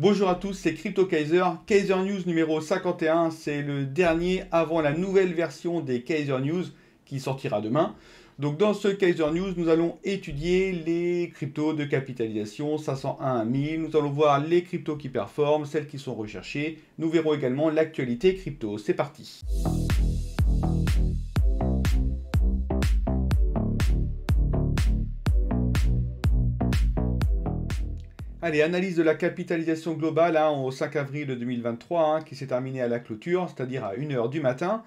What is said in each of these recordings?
Bonjour à tous, c'est Crypto Kaiser. Kaiser News numéro 51, c'est le dernier avant la nouvelle version des Kaiser News qui sortira demain. Donc dans ce Kaiser News, nous allons étudier les cryptos de capitalisation 501 à 1000. Nous allons voir les cryptos qui performent, celles qui sont recherchées. Nous verrons également l'actualité crypto. C'est parti. Allez, analyse de la capitalisation globale au 5 avril 2023 qui s'est terminée à la clôture, c'est-à-dire à 1h du matin.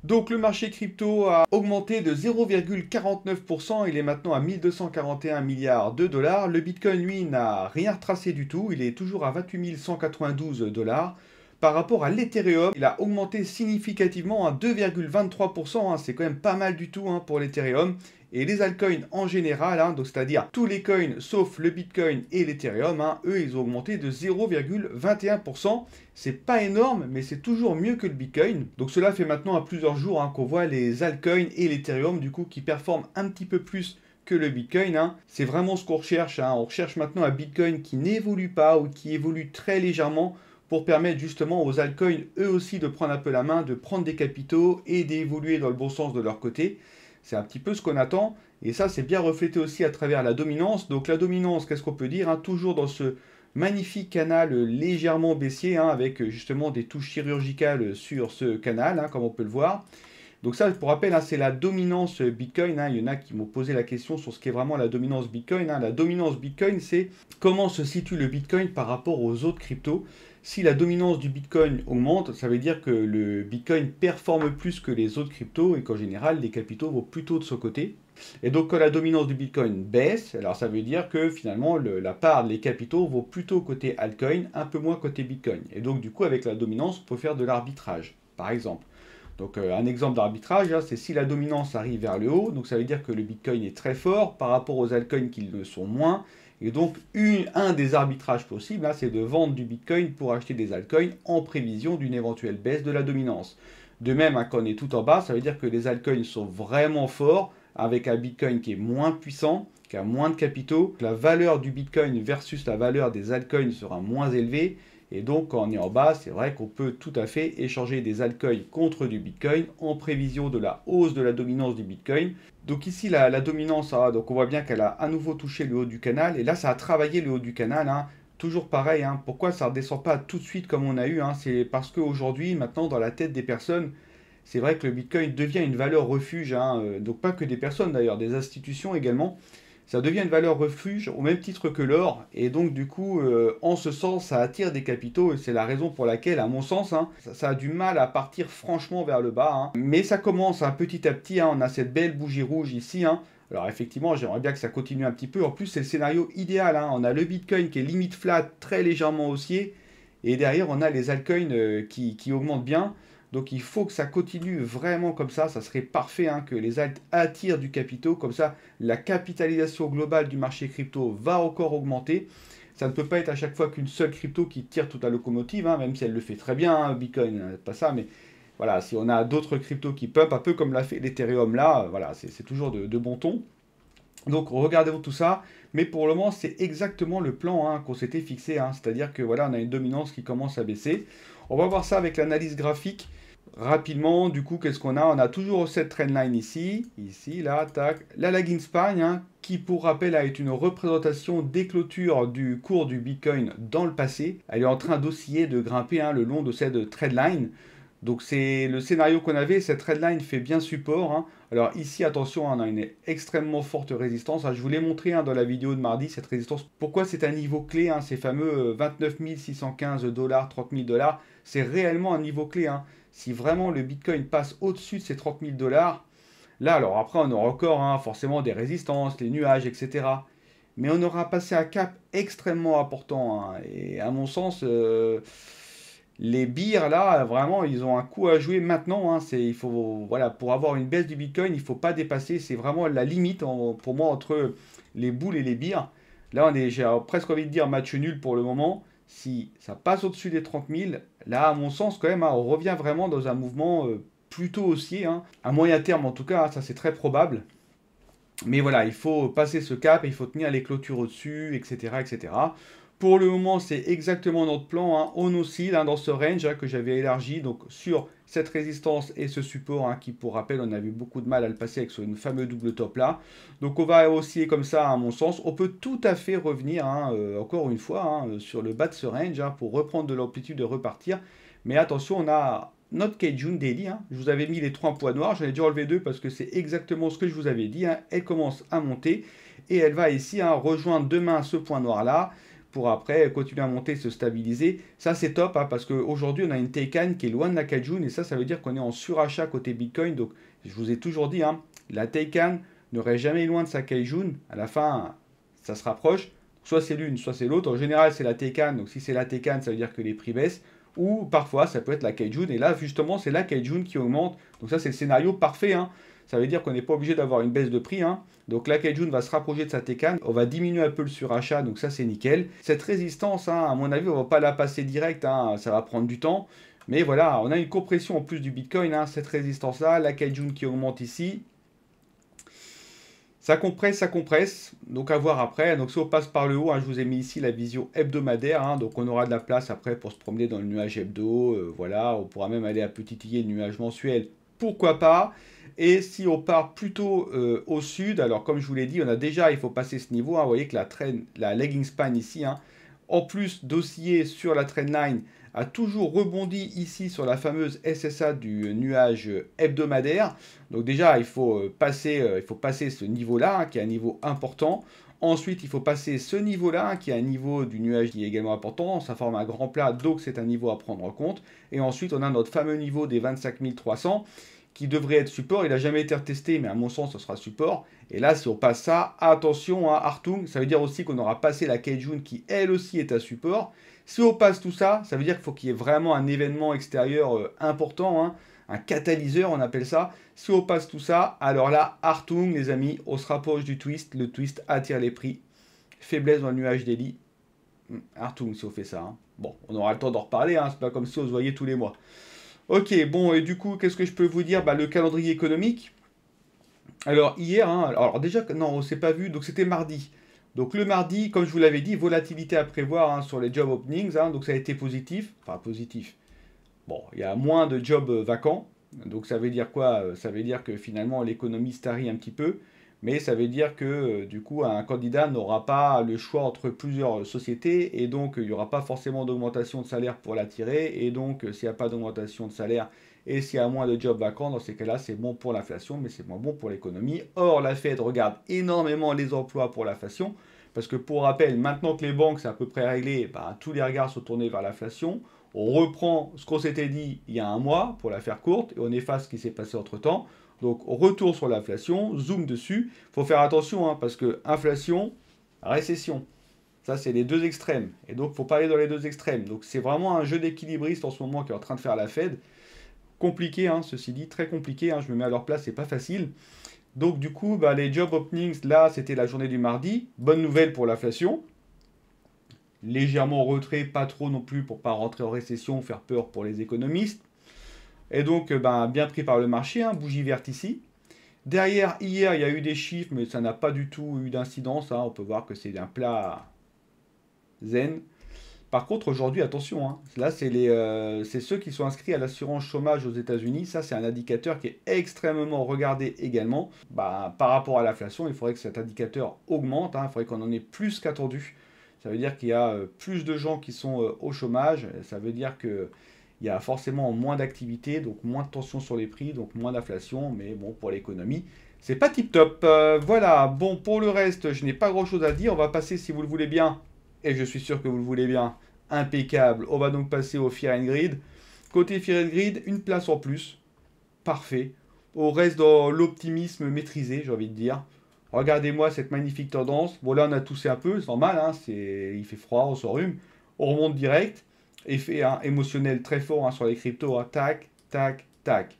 Donc le marché crypto a augmenté de 0,49%, il est maintenant à 1241 milliards de dollars. Le Bitcoin, lui, n'a rien retracé du tout, il est toujours à 28 192 dollars. Par rapport à l'Ethereum, il a augmenté significativement à 2,23%, c'est quand même pas mal du tout pour l'Ethereum. Et les altcoins en général, donc c'est-à-dire tous les coins sauf le Bitcoin et l'Ethereum, eux ils ont augmenté de 0,21%. C'est pas énorme, mais c'est toujours mieux que le Bitcoin. Donc cela fait maintenant à plusieurs jours qu'on voit les altcoins et l'Ethereum du coup qui performent un petit peu plus que le Bitcoin. C'est vraiment ce qu'on recherche. On recherche maintenant un Bitcoin qui n'évolue pas ou qui évolue très légèrement pour permettre justement aux altcoins eux aussi de prendre un peu la main, de prendre des capitaux et d'évoluer dans le bon sens de leur côté. C'est un petit peu ce qu'on attend, et ça c'est bien reflété aussi à travers la dominance. Donc la dominance, qu'est-ce qu'on peut dire toujours dans ce magnifique canal légèrement baissier, avec justement des touches chirurgicales sur ce canal, comme on peut le voir. Donc ça, pour rappel, c'est la dominance Bitcoin. Il y en a qui m'ont posé la question sur ce qu'est vraiment la dominance Bitcoin. La dominance Bitcoin, c'est comment se situe le Bitcoin par rapport aux autres cryptos. Si la dominance du Bitcoin augmente, ça veut dire que le Bitcoin performe plus que les autres cryptos et qu'en général, les capitaux vont plutôt de ce côté. Et donc, quand la dominance du Bitcoin baisse, alors ça veut dire que finalement, la part des capitaux vaut plutôt côté altcoin, un peu moins côté Bitcoin. Et donc, du coup, avec la dominance, on peut faire de l'arbitrage, par exemple. Donc un exemple d'arbitrage, c'est si la dominance arrive vers le haut, donc ça veut dire que le Bitcoin est très fort par rapport aux altcoins qui le sont moins. Et donc un des arbitrages possibles, c'est de vendre du Bitcoin pour acheter des altcoins en prévision d'une éventuelle baisse de la dominance. De même, quand on est tout en bas, ça veut dire que les altcoins sont vraiment forts, avec un Bitcoin qui est moins puissant, qui a moins de capitaux. La valeur du Bitcoin versus la valeur des altcoins sera moins élevée. Et donc, quand on est en bas, c'est vrai qu'on peut tout à fait échanger des altcoins contre du Bitcoin en prévision de la hausse de la dominance du Bitcoin. Donc ici, la dominance, donc on voit bien qu'elle a à nouveau touché le haut du canal. Et là, ça a travaillé le haut du canal. Toujours pareil, pourquoi ça ne redescend pas tout de suite comme on a eu c'est parce qu'aujourd'hui, maintenant, dans la tête des personnes, c'est vrai que le Bitcoin devient une valeur refuge. Donc pas que des personnes d'ailleurs, des institutions également. Ça devient une valeur refuge au même titre que l'or. Et donc, du coup, en ce sens, ça attire des capitaux. Et c'est la raison pour laquelle, à mon sens, ça a du mal à partir franchement vers le bas. Mais ça commence petit à petit. On a cette belle bougie rouge ici. Alors, effectivement, j'aimerais bien que ça continue un petit peu. En plus, c'est le scénario idéal. On a le Bitcoin qui est limite flat, très légèrement haussier. Et derrière, on a les altcoins qui augmentent bien. Donc il faut que ça continue vraiment comme ça serait parfait que les alts attirent du capital, comme ça la capitalisation globale du marché crypto va encore augmenter. Ça ne peut pas être à chaque fois qu'une seule crypto qui tire toute la locomotive, même si elle le fait très bien, Bitcoin, pas ça, mais voilà, si on a d'autres cryptos qui pump, un peu comme l'a fait l'Ethereum là, voilà, c'est toujours de bon ton. Donc regardez tout ça, mais pour le moment c'est exactement le plan qu'on s'était fixé, c'est-à-dire que voilà, on a une dominance qui commence à baisser. On va voir ça avec l'analyse graphique. Rapidement, du coup, qu'est-ce qu'on a? On a toujours cette trendline ici, là, tac. La lagging span, qui pour rappel a été une représentation des clôtures du cours du Bitcoin dans le passé. Elle est en train d'osciller, de grimper le long de cette trendline. Donc c'est le scénario qu'on avait, cette trendline fait bien support. Alors ici, attention, on a une extrêmement forte résistance. Je vous l'ai montré dans la vidéo de mardi, cette résistance. Pourquoi c'est un niveau clé, ces fameux 29 615 dollars, 30 000 dollars, c'est réellement un niveau clé. Si vraiment le Bitcoin passe au-dessus de ces 30 000 dollars, là, alors après, on aura encore forcément des résistances, les nuages, etc. Mais on aura passé un cap extrêmement important. Et à mon sens, les bears, là, vraiment, ils ont un coup à jouer maintenant. Il faut, voilà, pour avoir une baisse du Bitcoin, il ne faut pas dépasser. C'est vraiment la limite, pour moi, entre les bulls et les bears. Là, j'ai presque envie de dire match nul pour le moment. Si ça passe au-dessus des 30 000, là, à mon sens, quand même, on revient vraiment dans un mouvement plutôt haussier. À moyen terme, en tout cas, ça c'est très probable. Mais voilà, il faut passer ce cap, il faut tenir les clôtures au-dessus, etc., etc. Pour le moment, c'est exactement notre plan, hein. On oscille dans ce range que j'avais élargi donc sur cette résistance et ce support qui, pour rappel, on a eu beaucoup de mal à le passer avec ce fameux double top là. Donc on va osciller comme ça, à mon sens. On peut tout à fait revenir, encore une fois, sur le bas de ce range pour reprendre de l'amplitude et repartir. Mais attention, on a notre Kijun Daily. Je vous avais mis les 3 points noirs. J'en ai déjà enlevé 2 parce que c'est exactement ce que je vous avais dit. Elle commence à monter et elle va ici rejoindre demain ce point noir là, pour après continuer à monter, se stabiliser. Ça, c'est top, parce qu'aujourd'hui, on a une Taycan qui est loin de la Kijun, et ça veut dire qu'on est en surachat côté Bitcoin. Donc, je vous ai toujours dit, la Taycan n'aurait jamais loin de sa Kijun. À la fin, ça se rapproche. Soit c'est l'une, soit c'est l'autre. En général, c'est la Taycan. Donc, si c'est la Taycan, ça veut dire que les prix baissent. Ou parfois, ça peut être la Kijun. Et là, justement, c'est la Kijun qui augmente. Donc, ça, c'est le scénario parfait. Ça veut dire qu'on n'est pas obligé d'avoir une baisse de prix. Donc la Kijun va se rapprocher de sa Taycan. On va diminuer un peu le surachat. Donc ça, c'est nickel. Cette résistance, à mon avis, on ne va pas la passer direct. Ça va prendre du temps. Mais voilà, on a une compression en plus du Bitcoin. Cette résistance-là, la Kijun qui augmente ici. Ça compresse, ça compresse. Donc à voir après. Donc si on passe par le haut, je vous ai mis ici la vision hebdomadaire. Donc on aura de la place après pour se promener dans le nuage hebdo. Voilà, on pourra même aller à petitiller le nuage mensuel. Pourquoi pas? Et si on part plutôt au sud, alors comme je vous l'ai dit, il faut passer ce niveau. Vous voyez que la lagging span ici, en plus d'osciller sur la trendline, a toujours rebondi ici sur la fameuse SSA du nuage hebdomadaire. Donc déjà, il faut passer ce niveau-là, qui est un niveau important. Ensuite, il faut passer ce niveau-là, qui est un niveau du nuage qui est également important. Ça forme un grand plat, donc c'est un niveau à prendre en compte. Et ensuite, on a notre fameux niveau des 25 300, qui devrait être support. Il n'a jamais été retesté, mais à mon sens, ce sera support. Et là, si on passe ça, attention à Hartung, ça veut dire aussi qu'on aura passé la Kijun qui, elle aussi, est à support. Si on passe tout ça, ça veut dire qu'il faut qu'il y ait vraiment un événement extérieur important, un catalyseur, on appelle ça. Si on passe tout ça, alors là, Hartung, les amis, on se rapproche du twist. Le twist attire les prix. Faiblesse dans le nuage daily. Hartung, si on fait ça. Bon, on aura le temps d'en reparler, c'est pas comme si on se voyait tous les mois. Ok, bon, et du coup, qu'est-ce que je peux vous dire? Le calendrier économique. Alors, hier, alors déjà, non, on ne s'est pas vu, donc c'était mardi. Donc, le mardi, comme je vous l'avais dit, volatilité à prévoir sur les job openings, donc ça a été positif. Enfin, positif. Bon, il y a moins de jobs vacants. Donc, ça veut dire quoi? Ça veut dire que finalement, l'économie starie un petit peu. Mais ça veut dire que du coup, un candidat n'aura pas le choix entre plusieurs sociétés et donc il n'y aura pas forcément d'augmentation de salaire pour l'attirer. Et donc, s'il n'y a pas d'augmentation de salaire et s'il y a moins de jobs vacants, dans ces cas-là, c'est bon pour l'inflation, mais c'est moins bon pour l'économie. Or, la Fed regarde énormément les emplois pour l'inflation parce que pour rappel, maintenant que les banques c'est à peu près réglé, tous les regards sont tournés vers l'inflation. On reprend ce qu'on s'était dit il y a un mois pour la faire courte et on efface ce qui s'est passé entre-temps. Donc, retour sur l'inflation, zoom dessus. Il faut faire attention, parce que inflation, récession, ça, c'est les deux extrêmes. Et donc, il faut pas aller dans les deux extrêmes. Donc, c'est vraiment un jeu d'équilibriste en ce moment qui est en train de faire la Fed. Compliqué, ceci dit, très compliqué. Je me mets à leur place, c'est pas facile. Donc, du coup, les job openings, là, c'était la journée du mardi. Bonne nouvelle pour l'inflation. Légèrement en retrait, pas trop non plus pour pas rentrer en récession, faire peur pour les économistes. Et donc, bien pris par le marché, bougie verte ici. Derrière, hier, il y a eu des chiffres, mais ça n'a pas du tout eu d'incidence. On peut voir que c'est un plat zen. Par contre, aujourd'hui, attention, là, c'est ceux qui sont inscrits à l'assurance chômage aux États-Unis. Ça, c'est un indicateur qui est extrêmement regardé également. Par rapport à l'inflation, il faudrait que cet indicateur augmente. Il faudrait qu'on en ait plus qu'attendu. Ça veut dire qu'il y a plus de gens qui sont au chômage. Ça veut dire que il y a forcément moins d'activité, donc moins de tension sur les prix, donc moins d'inflation, mais bon, pour l'économie, c'est pas tip top. Voilà, bon, pour le reste, je n'ai pas grand chose à dire. On va passer, si vous le voulez bien, et je suis sûr que vous le voulez bien, impeccable. On va donc passer au Fear and Greed. Côté Fear and Greed, une place en plus. Parfait. On reste dans l'optimisme maîtrisé, j'ai envie de dire. Regardez-moi cette magnifique tendance. Bon, là, on a toussé un peu, c'est normal, il fait froid, on s'enrhume. On remonte direct. Effet émotionnel très fort sur les cryptos. Tac, tac, tac.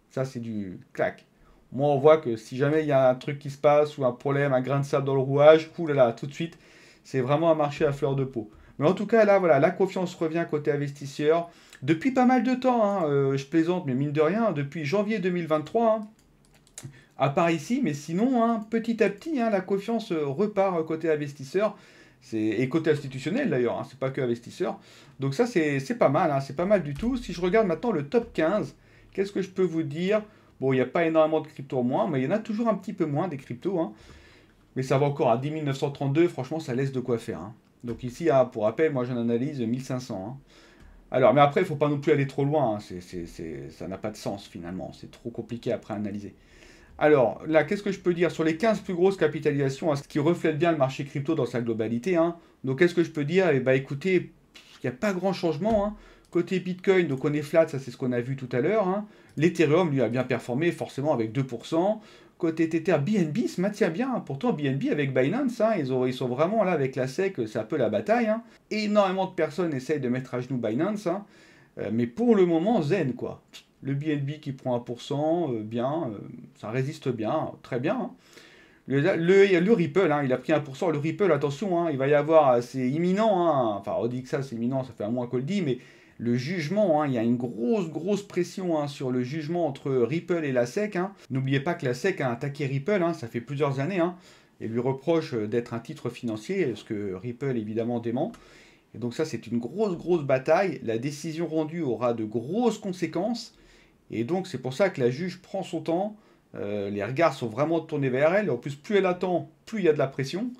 Ça, c'est du clac. Moi, on voit que si jamais il y a un truc qui se passe ou un problème, un grain de sable dans le rouage, oulala, tout de suite, c'est vraiment un marché à fleur de peau. Mais en tout cas, là, voilà, la confiance revient côté investisseur. Depuis pas mal de temps, je plaisante, mais mine de rien, depuis janvier 2023, à part ici, mais sinon, petit à petit, la confiance repart côté investisseur. Et côté institutionnel d'ailleurs, hein, c'est pas que investisseur. Donc ça, c'est pas mal, hein, c'est pas mal du tout. Si je regarde maintenant le top 15, qu'est-ce que je peux vous dire? Bon, il n'y a pas énormément de cryptos en moins, mais il y en a toujours un petit peu moins des cryptos, hein. Mais ça va encore à 10 932, franchement, ça laisse de quoi faire, hein. Donc ici, ah, pour rappel, moi j'en analyse 1500, hein. Alors, mais après, il ne faut pas non plus aller trop loin, hein. Ça n'a pas de sens finalement, c'est trop compliqué après à analyser. Alors, là, qu'est-ce que je peux dire sur les 15 plus grosses capitalisations, hein, ce qui reflète bien le marché crypto dans sa globalité, hein. Donc, qu'est-ce que je peux dire? Eh ben, écoutez, il n'y a pas grand changement, hein. Côté Bitcoin, donc on est flat, ça c'est ce qu'on a vu tout à l'heure, hein. L'Ethereum, lui, a bien performé, forcément avec 2%. Côté Tether, BNB se maintient bien, hein. Pourtant BNB avec Binance, hein, ils sont vraiment là avec la SEC, c'est un peu la bataille, hein. Énormément de personnes essayent de mettre à genoux Binance, hein. Mais pour le moment, zen, quoi. Le BNB qui prend 1%, bien, ça résiste bien, très bien, hein. Le Ripple, hein, il a pris 1%. Le Ripple, attention, hein, il va y avoir, c'est imminent, hein. Enfin, on dit que ça c'est imminent, ça fait un mois qu'on le dit, mais le jugement, hein, il y a une grosse pression, hein, sur le jugement entre Ripple et la SEC, hein. N'oubliez pas que la SEC a attaqué Ripple, hein, ça fait plusieurs années, hein, et lui reproche d'être un titre financier, ce que Ripple évidemment dément. Et donc ça, c'est une grosse bataille. La décision rendue aura de grosses conséquences. Et donc c'est pour ça que la juge prend son temps. Les regards sont vraiment tournés vers elle. En plus, plus elle attend, plus il y a de la pression.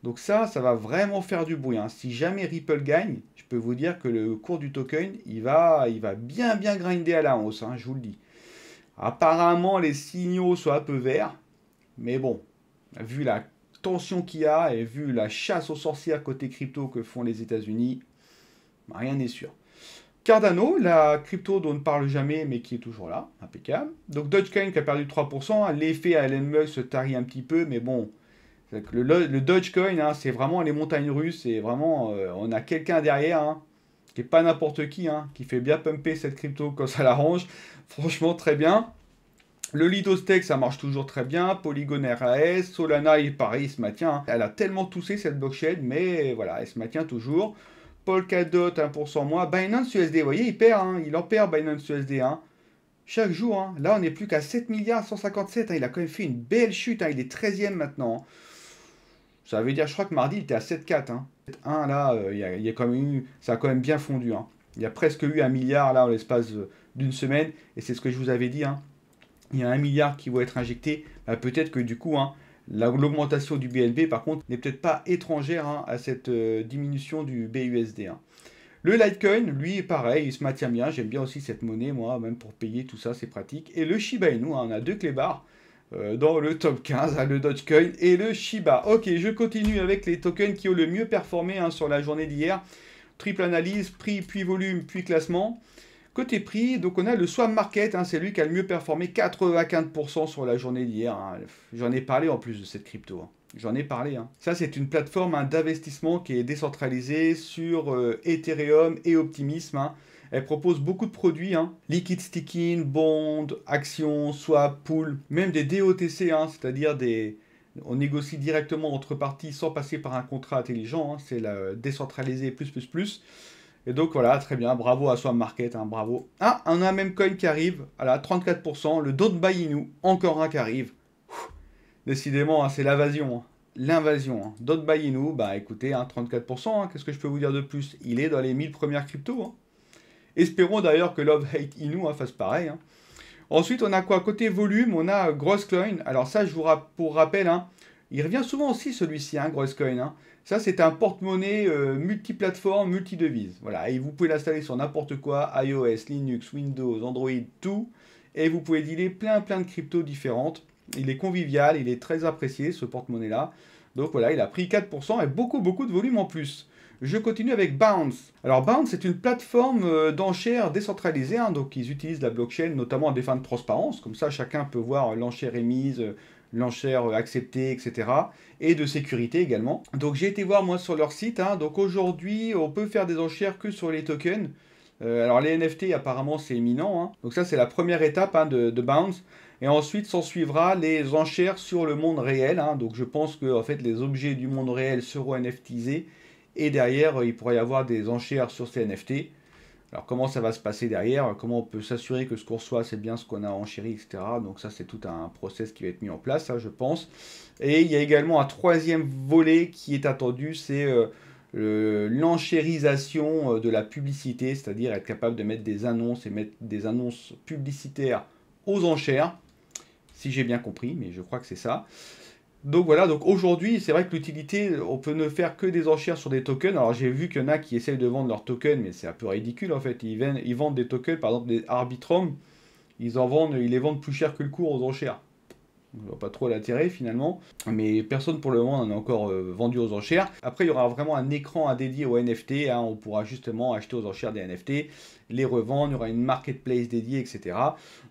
Donc ça va vraiment faire du bruit, hein. Si jamais Ripple gagne, je peux vous dire que le cours du token, il va bien grinder à la hausse, hein, je vous le dis. Apparemment, les signaux sont un peu verts. Mais bon, vu la tension qu'il y a et vu la chasse aux sorcières côté crypto que font les États-Unis, rien n'est sûr. Cardano, la crypto dont on ne parle jamais, mais qui est toujours là, impeccable. Donc Dogecoin qui a perdu 3%, hein. L'effet à Elon Musk se tarit un petit peu, mais bon, le Dogecoin, hein, c'est vraiment les montagnes russes, et vraiment, on a quelqu'un derrière, hein, qui n'est pas n'importe qui, hein, qui fait bien pumper cette crypto quand ça l'arrange. Franchement, très bien. Le Lido Stake, ça marche toujours très bien. Polygon RAS, Solana, pareil, il se maintient, hein. Elle a tellement toussé cette blockchain, mais voilà, elle se maintient toujours. Polkadot, 1% moins. Binance USD, vous voyez, il perd, hein, il en perd Binance USD, hein. Chaque jour, hein. Là, on n'est plus qu'à 7 milliards 157, hein. Il a quand même fait une belle chute, hein. Il est 13e maintenant, hein. Ça veut dire, je crois que mardi, il était à 7,4, hein. 7,1, là, il y a quand même eu, ça a quand même bien fondu, hein. Il y a presque eu 1 milliard, là, en l'espace d'une semaine. Et c'est ce que je vous avais dit, hein. Il y a 1 milliard qui va être injecté. Bah, peut-être que du coup, hein, l'augmentation du BNB, par contre, n'est peut-être pas étrangère, hein, à cette diminution du BUSD, hein. Le Litecoin, lui, pareil, il se maintient bien. J'aime bien aussi cette monnaie, moi, même pour payer tout ça, c'est pratique. Et le Shiba Inu, hein, on a deux clébards dans le top 15, hein, le Dogecoin et le Shiba. Ok, je continue avec les tokens qui ont le mieux performé, hein, sur la journée d'hier. Triple analyse, prix, puis volume, puis classement. Côté prix, donc on a le Swap Market, hein, c'est lui qui a le mieux performé, 95% sur la journée d'hier, hein. J'en ai parlé en plus de cette crypto, hein. J'en ai parlé, hein. Ça, c'est une plateforme, hein, d'investissement qui est décentralisée sur Ethereum et Optimism, hein. Elle propose beaucoup de produits, hein. Liquid staking, bond, actions, swap, pool, même des DOTC, hein, c'est-à-dire on négocie directement entre parties sans passer par un contrat intelligent, hein. C'est la décentralisé plus. Et donc voilà, très bien, bravo à Swap Market, hein, bravo. Ah, on a un même coin qui arrive, voilà, 34%, le Donbai Inu, encore un qui arrive. Décidément, hein, c'est l'invasion, hein. L'invasion, hein. Donbai Inu, bah écoutez, hein, 34%, hein, qu'est-ce que je peux vous dire de plus? Il est dans les 1000 premières cryptos, hein. Espérons d'ailleurs que Love Hate Inu, hein, fasse pareil, hein. Ensuite, on a quoi? Côté volume, on a Grosscoin. Alors ça, pour rappel, hein, il revient souvent aussi celui-ci, hein, Grosscoin, hein. Ça, c'est un porte-monnaie multiplateforme, multidevise. Voilà, et vous pouvez l'installer sur n'importe quoi, iOS, Linux, Windows, Android, tout. Et vous pouvez dealer plein de cryptos différentes. Il est convivial, il est très apprécié, ce porte-monnaie-là. Donc voilà, il a pris 4% et beaucoup de volume en plus. Je continue avec Bounce. Alors Bounce, c'est une plateforme d'enchères décentralisée, hein, donc ils utilisent la blockchain notamment à des fins de transparence. Comme ça, chacun peut voir l'enchère émise, l'enchère acceptée, etc. Et de sécurité également. Donc j'ai été voir moi sur leur site, hein. Donc aujourd'hui, on peut faire des enchères que sur les tokens. Alors les NFT, apparemment, c'est éminent, hein. Donc ça, c'est la première étape, hein, de Bounce. Et ensuite, s'en suivra les enchères sur le monde réel, hein. Donc je pense que en fait, les objets du monde réel seront NFTisés. Et derrière, il pourrait y avoir des enchères sur ces NFT. Alors comment ça va se passer derrière, comment on peut s'assurer que ce qu'on reçoit c'est bien ce qu'on a enchéri, etc. Donc ça c'est tout un process qui va être mis en place, hein, je pense. Et il y a également un troisième volet qui est attendu, c'est l'enchérisation de la publicité, c'est-à-dire être capable de mettre des annonces et mettre des annonces publicitaires aux enchères, si j'ai bien compris, mais je crois que c'est ça. Donc voilà, donc aujourd'hui, c'est vrai que l'utilité, on peut ne faire que des enchères sur des tokens. Alors j'ai vu qu'il y en a qui essayent de vendre leurs tokens, mais c'est un peu ridicule en fait. Ils vendent des tokens, par exemple des Arbitrum, ils les vendent plus cher que le cours aux enchères. Je vois pas trop l'intérêt finalement, mais personne pour le moment n'en a encore vendu aux enchères. Après, il y aura vraiment un écran dédié aux NFT, hein, on pourra justement acheter aux enchères des NFT, les revendre, il y aura une marketplace dédiée, etc.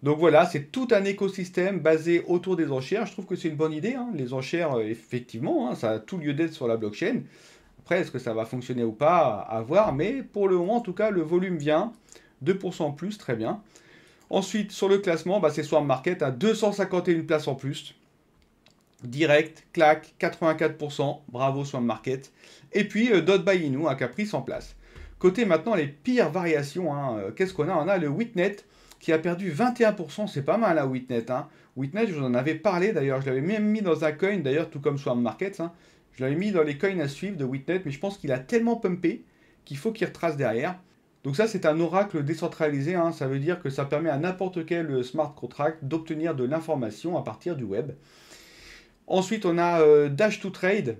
Donc voilà, c'est tout un écosystème basé autour des enchères. Je trouve que c'est une bonne idée, hein. Les enchères, effectivement, hein, ça a tout lieu d'être sur la blockchain. Après, est-ce que ça va fonctionner ou pas, à voir, mais pour le moment, en tout cas, le volume vient, 2% en plus, très bien. Ensuite, sur le classement, c'est Swarm Market à 251 places en plus. Direct, clac, 84%. Bravo Swarm Market. Et puis, Dot by Inu qui a pris 100 places. Côté maintenant, les pires variations, hein, qu'est-ce qu'on a? On a le Witnet qui a perdu 21%. C'est pas mal, Witnet. Hein. Witnet, je vous en avais parlé d'ailleurs. Je l'avais même mis dans un coin, d'ailleurs, tout comme Swarm Market. Hein. Je l'avais mis dans les coins à suivre de Witnet, mais je pense qu'il a tellement pumpé qu'il faut qu'il retrace derrière. Donc ça, c'est un oracle décentralisé, hein. Ça veut dire que ça permet à n'importe quel smart contract d'obtenir de l'information à partir du web. Ensuite, on a Dash to Trade.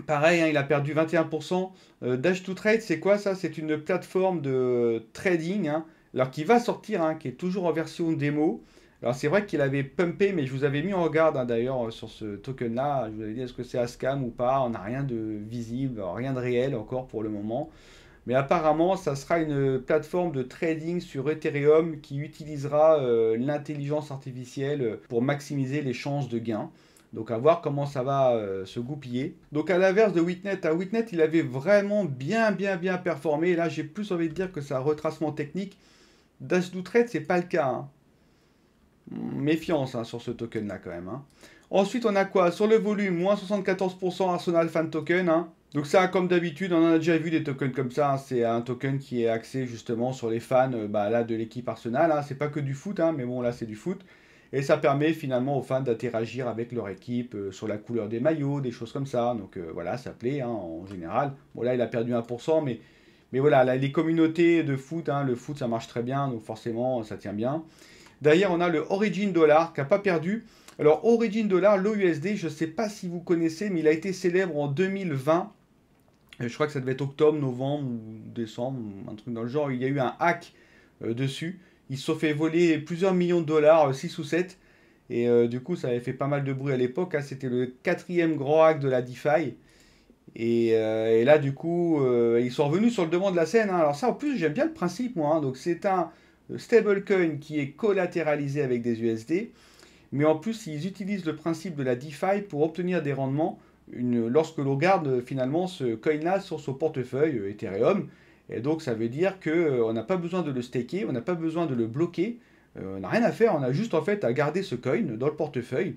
Pareil, hein, il a perdu 21%. Dash to Trade, c'est quoi ça? C'est une plateforme de trading, hein, alors qui va sortir, hein, qui est toujours en version démo. Alors c'est vrai qu'il avait pumpé, mais je vous avais mis en garde, hein, d'ailleurs sur ce token-là. Je vous avais dit est-ce que c'est un scam ou pas? On n'a rien de visible, rien de réel encore pour le moment. Mais apparemment, ça sera une plateforme de trading sur Ethereum qui utilisera l'intelligence artificielle pour maximiser les chances de gain. Donc à voir comment ça va se goupiller. Donc à l'inverse de Witnet, à Witnet il avait vraiment bien performé. Et là j'ai plus envie de dire que c'est un retracement technique. Dash to Trade c'est pas le cas. Hein. Méfiance, hein, sur ce token là quand même. Hein. Ensuite on a quoi? Sur le volume, moins 74% Arsenal Fan Token. Hein. Donc ça, comme d'habitude, on en a déjà vu des tokens comme ça. Hein. C'est un token qui est axé justement sur les fans là, de l'équipe Arsenal. Hein. C'est pas que du foot, hein, mais bon, là c'est du foot. Et ça permet finalement aux fans d'interagir avec leur équipe sur la couleur des maillots, des choses comme ça. Donc voilà, ça plaît, hein, en général. Bon là, il a perdu 1%, mais voilà, là, les communautés de foot, hein, le foot ça marche très bien, donc forcément ça tient bien. D'ailleurs, on a le Origin Dollar qui n'a pas perdu. Alors Origin Dollar, l'OUSD, je ne sais pas si vous connaissez, mais il a été célèbre en 2020. Je crois que ça devait être octobre, novembre ou décembre, un truc dans le genre. Il y a eu un hack dessus. Ils se sont fait voler plusieurs millions de dollars, 6 ou 7. Et du coup, ça avait fait pas mal de bruit à l'époque. Hein. C'était le quatrième grand hack de la DeFi. Et là, du coup, ils sont revenus sur le devant de la scène. Hein. Alors ça, en plus, j'aime bien le principe, moi. Hein. Donc c'est un stablecoin qui est collatéralisé avec des USD. Mais en plus, ils utilisent le principe de la DeFi pour obtenir des rendements lorsque l'on garde finalement ce coin-là sur son portefeuille Ethereum. Et donc ça veut dire qu'on n'a pas besoin de le staker, on n'a pas besoin de le bloquer, on n'a rien à faire, on a juste en fait à garder ce coin dans le portefeuille,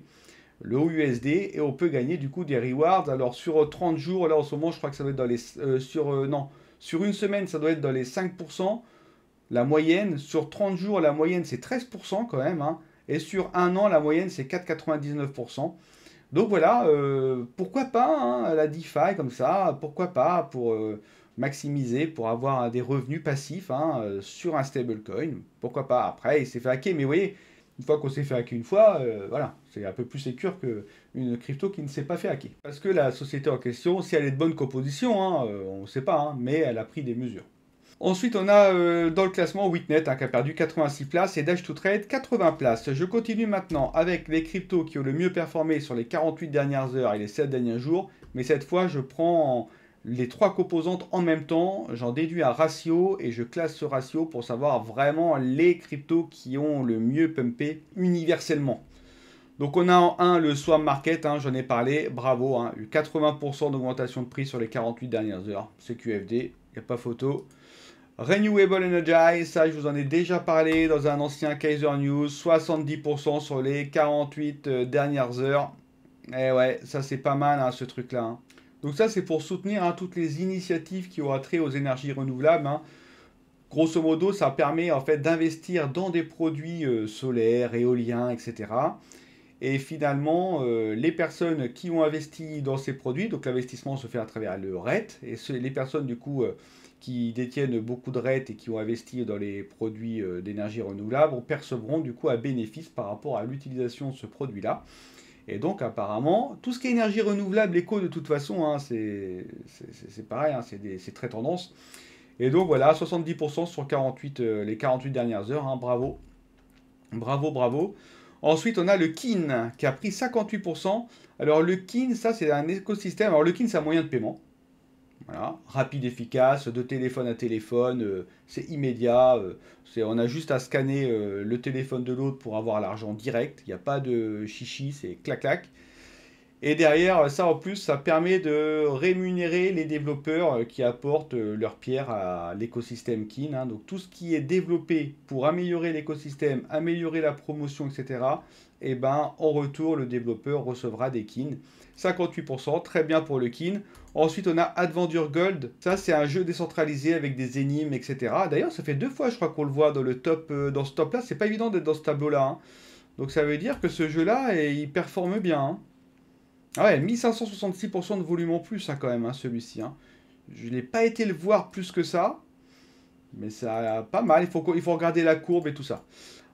le USD, et on peut gagner du coup des rewards. Alors sur 30 jours, là en ce moment je crois que ça doit être dans les... sur une semaine ça doit être dans les 5%, la moyenne. Sur 30 jours la moyenne c'est 13% quand même, hein. Et sur un an la moyenne c'est 4,99%. Donc voilà, pourquoi pas, hein, la DeFi comme ça, pourquoi pas pour maximiser, pour avoir des revenus passifs, hein, sur un stablecoin, pourquoi pas. Après, il s'est fait hacker, mais vous voyez, une fois qu'on s'est fait hacker une fois, voilà, c'est un peu plus sécure qu'une crypto qui ne s'est pas fait hacker. Parce que la société en question, si elle est de bonne composition, hein, on ne sait pas, hein, mais elle a pris des mesures. Ensuite, on a dans le classement Witnet, hein, qui a perdu 86 places et Dash to Trade 80 places. Je continue maintenant avec les cryptos qui ont le mieux performé sur les 48 dernières heures et les 7 derniers jours. Mais cette fois, je prends les trois composantes en même temps. J'en déduis un ratio et je classe ce ratio pour savoir vraiment les cryptos qui ont le mieux pumpé universellement. Donc on a en 1 le Swarm Market, hein, j'en ai parlé, bravo, hein, eu 80% d'augmentation de prix sur les 48 dernières heures. C'est QFD, il n'y a pas photo. Renewable Energy, ça je vous en ai déjà parlé dans un ancien Kaiser News, 70% sur les 48 dernières heures. Et ouais, ça c'est pas mal, hein, ce truc-là. Hein. Donc ça c'est pour soutenir, hein, toutes les initiatives qui ont trait aux énergies renouvelables. Hein. Grosso modo, ça permet en fait d'investir dans des produits solaires, éoliens, etc. Et finalement, les personnes qui ont investi dans ces produits, donc l'investissement se fait à travers le REIT, et les personnes du coup qui détiennent beaucoup de REIT et qui ont investi dans les produits d'énergie renouvelable percevront du coup un bénéfice par rapport à l'utilisation de ce produit-là. Et donc apparemment, tout ce qui est énergie renouvelable, éco de toute façon, hein, c'est pareil, hein, c'est très tendance. Et donc voilà, 70% sur 48, les 48 dernières heures, hein, bravo. Bravo, bravo. Ensuite, on a le KIN qui a pris 58%. Alors le KIN, ça c'est un écosystème. Alors le KIN, c'est un moyen de paiement. Voilà, rapide, efficace, de téléphone à téléphone, c'est immédiat. On a juste à scanner le téléphone de l'autre pour avoir l'argent direct. Il n'y a pas de chichi, c'est clac-clac. Et derrière, ça en plus, ça permet de rémunérer les développeurs qui apportent leur pierre à l'écosystème Kin, hein. Donc tout ce qui est développé pour améliorer l'écosystème, améliorer la promotion, etc. Et ben en retour, le développeur recevra des Kin. 58%, très bien pour le Kin. Ensuite, on a Adventure Gold. Ça, c'est un jeu décentralisé avec des énigmes, etc. D'ailleurs, ça fait 2 fois, je crois, qu'on le voit dans le top, dans ce top-là. C'est pas évident d'être dans ce tableau-là, hein. Donc ça veut dire que ce jeu-là, il performe bien, hein. Ah ouais, 1566% de volume en plus, hein, quand même, hein, celui-ci, hein. Je n'ai pas été le voir plus que ça, mais ça a pas mal. Il faut regarder la courbe et tout ça.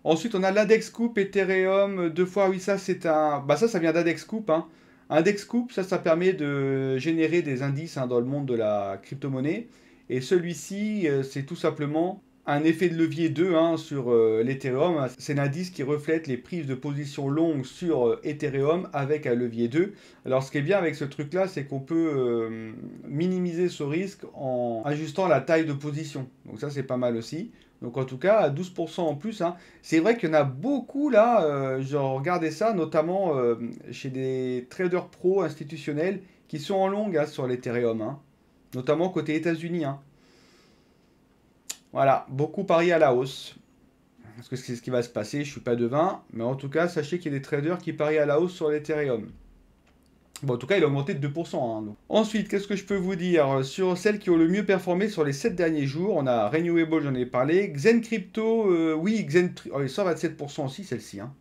Ensuite, on a l'Index Scoop, Ethereum, 2 fois. Oui, ça, c'est un... Bah ça vient d'Index Scoop, hein. Index Scoop, ça permet de générer des indices, hein, dans le monde de la crypto-monnaie. Et celui-ci, c'est tout simplement un effet de levier 2, hein, sur l'Ethereum. C'est l'indice qui reflète les prises de position longues sur Ethereum avec un levier 2. Alors ce qui est bien avec ce truc-là, c'est qu'on peut minimiser ce risque en ajustant la taille de position. Donc ça, c'est pas mal aussi. Donc en tout cas, à 12% en plus, hein. C'est vrai qu'il y en a beaucoup là, je regardais ça, notamment chez des traders pro institutionnels qui sont en longue, hein, sur l'Ethereum, hein. Notamment côté États-Unis, hein. Voilà, beaucoup parient à la hausse. Parce que c'est ce qui va se passer, je ne suis pas devin. Mais en tout cas, sachez qu'il y a des traders qui parient à la hausse sur l'Ethereum. Bon, en tout cas, il a augmenté de 2%, hein, donc. Ensuite, qu'est-ce que je peux vous dire? Sur celles qui ont le mieux performé sur les 7 derniers jours, on a Renewable, j'en ai parlé. Xen Crypto, oui, 127% aussi, celle-ci, hein.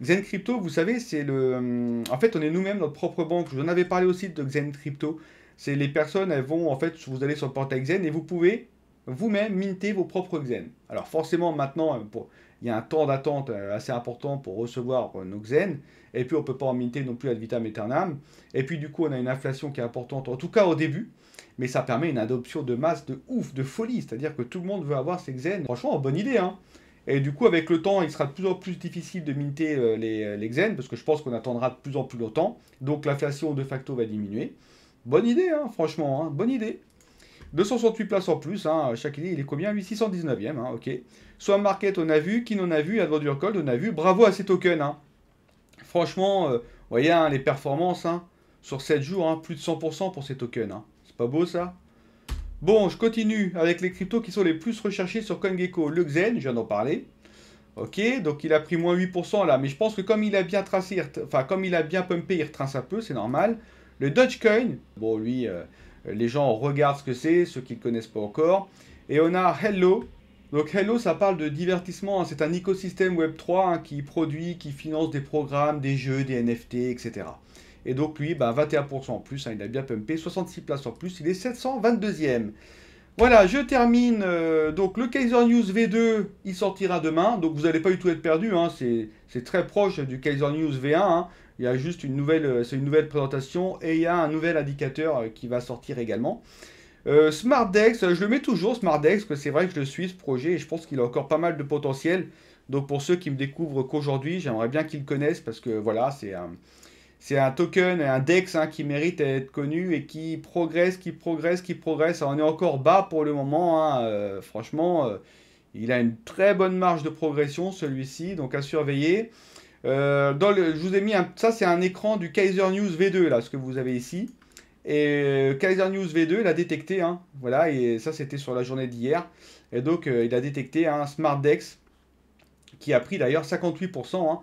Xen Crypto, vous savez, c'est le... En fait, on est nous-mêmes notre propre banque. Je vous en avais parlé aussi de Xen Crypto. C'est les personnes, elles vont, en fait, vous allez sur le portail Xen et vous pouvez vous-même minter vos propres Xen. Alors forcément, maintenant, il y a un temps d'attente assez important pour recevoir nos Xen. Et puis, on ne peut pas en minter non plus ad vitam aeternam. Et puis, du coup, on a une inflation qui est importante, en tout cas au début. Mais ça permet une adoption de masse de ouf, de folie. C'est-à-dire que tout le monde veut avoir ses Xen. Franchement, bonne idée, hein. Et du coup, avec le temps, il sera de plus en plus difficile de minter les Xen, parce que je pense qu'on attendra de plus en plus longtemps. Donc l'inflation de facto va diminuer. Bonne idée, hein, franchement, hein, bonne idée. 268 places en plus, hein, chaque idée, il est combien? 619e, hein, ok. Swap Market, on a vu, Kin, on a vu, Adventure Gold, on a vu. Bravo à ces tokens, hein. Franchement, vous voyez, hein, les performances, hein, sur 7 jours, hein, plus de 100% pour ces tokens, hein. C'est pas beau, ça? Bon, je continue avec les cryptos qui sont les plus recherchés sur CoinGecko. Le Xen, je viens d'en parler. Ok, donc il a pris moins 8% là, mais je pense que comme il a bien tracé, enfin comme il a bien pumpé, il retrace un peu, c'est normal. Le Dogecoin, bon lui, les gens regardent ce que c'est, ceux qui ne connaissent pas encore. Et on a Hello. Donc Hello, ça parle de divertissement, hein. C'est un écosystème Web3, hein, qui produit, qui finance des programmes, des jeux, des NFT, etc. Et donc lui, bah, 21% en plus, hein, il a bien pumpé, 66 places en plus, il est 722e. Voilà, je termine. Donc le Kaiser News V2, il sortira demain. Donc vous n'allez pas du tout être perdu, hein, c'est très proche du Kaiser News V1, hein. Il y a juste une nouvelle, c'est une nouvelle présentation et il y a un nouvel indicateur qui va sortir également. SmartDex, je le mets toujours, SmartDex, parce que c'est vrai que je le suis, ce projet, et je pense qu'il a encore pas mal de potentiel. Donc pour ceux qui me découvrent qu'aujourd'hui, j'aimerais bien qu'ils le connaissent, parce que voilà, c'est un token, un DEX, hein, qui mérite d'être connu et qui progresse, qui progresse, qui progresse. Alors, on est encore bas pour le moment, hein, franchement, il a une très bonne marge de progression, celui-ci, donc à surveiller. Je vous ai mis ça, c'est un écran du Kaiser News V2, là, ce que vous avez ici. Et Kaiser News V2, il a détecté, hein, voilà, et ça c'était sur la journée d'hier. Et donc il a détecté un SmartDex qui a pris d'ailleurs 58%, hein.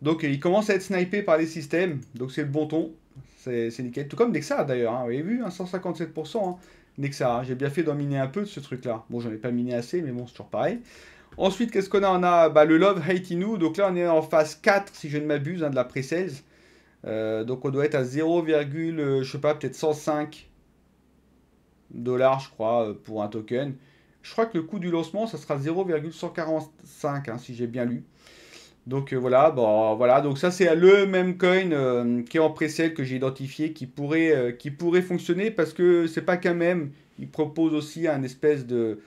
Donc il commence à être snipé par les systèmes, donc c'est le bon ton, c'est nickel. Tout comme Nexa d'ailleurs, hein, vous avez vu, hein, 157%, hein. Nexa, j'ai bien fait d'en miner un peu de ce truc-là. Bon, j'en ai pas miné assez, mais bon, c'est toujours pareil. Ensuite, qu'est-ce qu'on a? On a bah, le Love Hate Inu. Donc là, on est en phase 4, si je ne m'abuse, hein, de la pre-sales. Donc on doit être à 0, je sais pas, peut-être 105 dollars, je crois, pour un token. Je crois que le coût du lancement, ça sera 0,145, hein, si j'ai bien lu. Donc voilà, bon, voilà, donc ça c'est le même coin qui est en pre-sale que j'ai identifié qui pourrait fonctionner parce que c'est pas qu'un même, il propose aussi un espèce de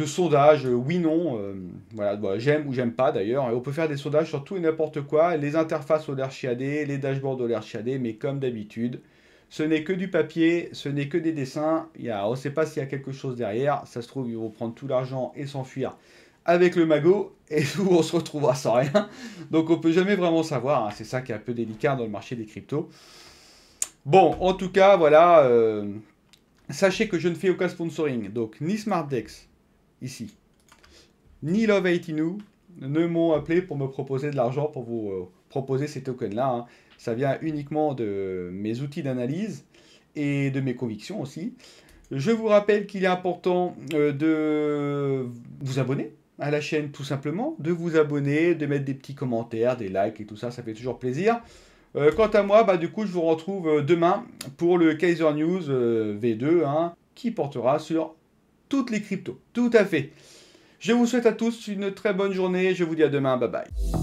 sondage, oui-non, voilà, bon, j'aime ou j'aime pas d'ailleurs, et on peut faire des sondages sur tout et n'importe quoi, les interfaces au OLERCHAD, les dashboards au OLERCHAD, mais comme d'habitude, ce n'est que du papier, ce n'est que des dessins, on ne sait pas s'il y a quelque chose derrière, ça se trouve ils vont prendre tout l'argent et s'enfuir avec le magot, et nous on se retrouvera sans rien, donc on peut jamais vraiment savoir, hein, c'est ça qui est un peu délicat dans le marché des cryptos. Bon, en tout cas, voilà, sachez que je ne fais aucun sponsoring, donc ni SmartDex, ici, ni Love18 ne m'ont appelé pour me proposer de l'argent pour vous proposer ces tokens-là, hein. Ça vient uniquement de mes outils d'analyse et de mes convictions aussi. Je vous rappelle qu'il est important de vous abonner à la chaîne tout simplement, de vous abonner, de mettre des petits commentaires, des likes et tout ça, ça fait toujours plaisir. Quant à moi, bah, du coup, je vous retrouve demain pour le Kaiser News V2, hein, qui portera sur toutes les cryptos. Tout à fait. Je vous souhaite à tous une très bonne journée. Je vous dis à demain. Bye bye.